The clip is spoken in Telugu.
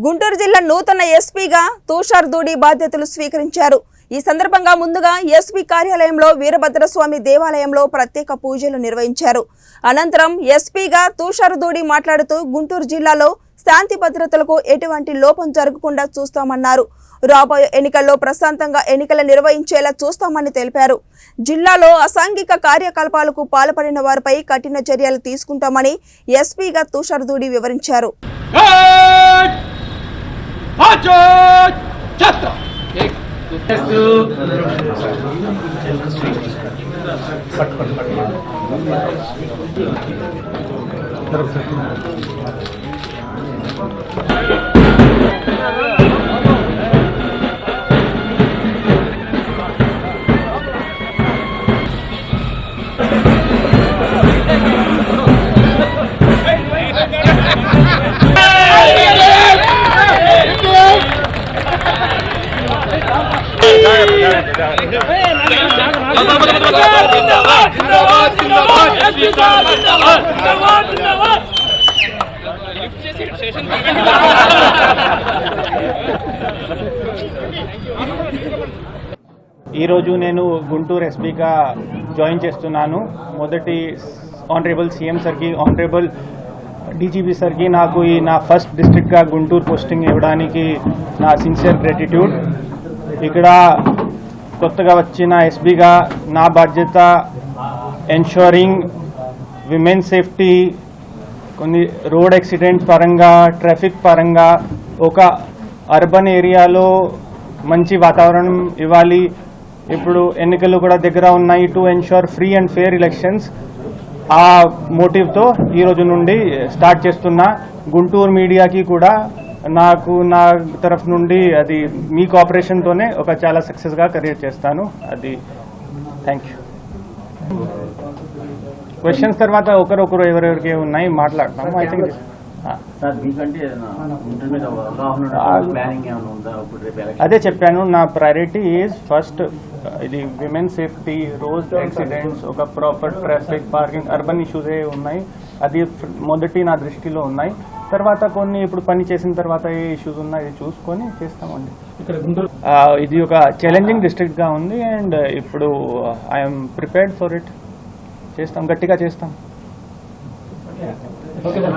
గుంటూరు జిల్లా నూతన ఎస్పీగా తుషార్ దూడి బాధ్యతలు స్వీకరించారు. ఈ సందర్భంగా ముందుగా ఎస్పీ కార్యాలయంలో వీరభద్రస్వామి దేవాలయంలో ప్రత్యేక పూజలు నిర్వహించారు. అనంతరం ఎస్పీగా తుషార్ దూడి మాట్లాడుతూ గుంటూరు జిల్లాలో శాంతి భద్రతలకు ఎటువంటి లోపం జరగకుండా చూస్తామన్నారు. రాబోయే ఎన్నికల్లో ప్రశాంతంగా ఎన్నికలు నిర్వహించేలా చూస్తామని తెలిపారు. జిల్లాలో అసాంఘిక కార్యకలాపాలకు పాల్పడిన వారిపై కఠిన చర్యలు తీసుకుంటామని ఎస్పీగా తుషార్ దూడి వివరించారు. ఈరోజు నేను గుంటూరు ఎస్పీగా జాయిన్ చేస్తున్నాను. మొదటి ఆనరబుల్ సీఎం సార్కి, ఆనరబుల్ డీజీపీ సార్కి నాకు ఈ నా ఫస్ట్ డిస్ట్రిక్ట్గా గుంటూరు పోస్టింగ్ ఇవ్వడానికి నా సిన్సియర్ గ్రాటిట్యూడ్. ఇక్కడ కొత్తగా వచ్చిన ఎస్పీగా నా బాధ్యత ఎన్షూరింగ్ విమెన్ సేఫ్టీ, కొన్ని రోడ్ యాక్సిడెంట్ పరంగా, ట్రాఫిక్ పరంగా ఒక అర్బన్ ఏరియాలో మంచి వాతావరణం ఇవ్వాలి. ఇప్పుడు ఎన్నికలు కూడా దగ్గర ఉన్నాయి. To ensure free and fair elections. ఆ మోటివ్తో ఈరోజు నుండి స్టార్ట్ చేస్తున్నా. గుంటూరు మీడియాకి కూడా నాకు నా తరఫు నుండి అది మీ కోఆపరేషన్తోనే ఒక చాలా సక్సెస్గా కెరీర్ చేస్తాను. అది థ్యాంక్ యూ. క్వశ్చన్స్ తర్వాత ఒకరొకరు ఎవరెవరికి ఉన్నాయి మాట్లాడతాము. ఐ థింక్ అదే చెప్పాను, నా ప్రయారిటీ ఈజ్ ఫస్ట్ ఇది విమెన్ సేఫ్టీ, రోడ్ యాక్సిడెంట్స్, ఒక ప్రాపర్ ట్రాఫిక్, పార్కింగ్, అర్బన్ ఇష్యూసే ఉన్నాయి. అది మొదటి నా దృష్టిలో ఉన్నాయి. తర్వాత కొన్ని ఇప్పుడు పని చేసిన తర్వాత ఏ ఇష్యూస్ ఉన్నాయి చూసుకొని చేస్తామండి. ఇది ఒక ఛాలెంజింగ్ డిస్ట్రిక్ట్గా ఉంది అండ్ ఇప్పుడు ఐఎమ్ ప్రిపేర్డ్ ఫర్ ఇట్. చేస్తాం, గట్టిగా చేస్తాం.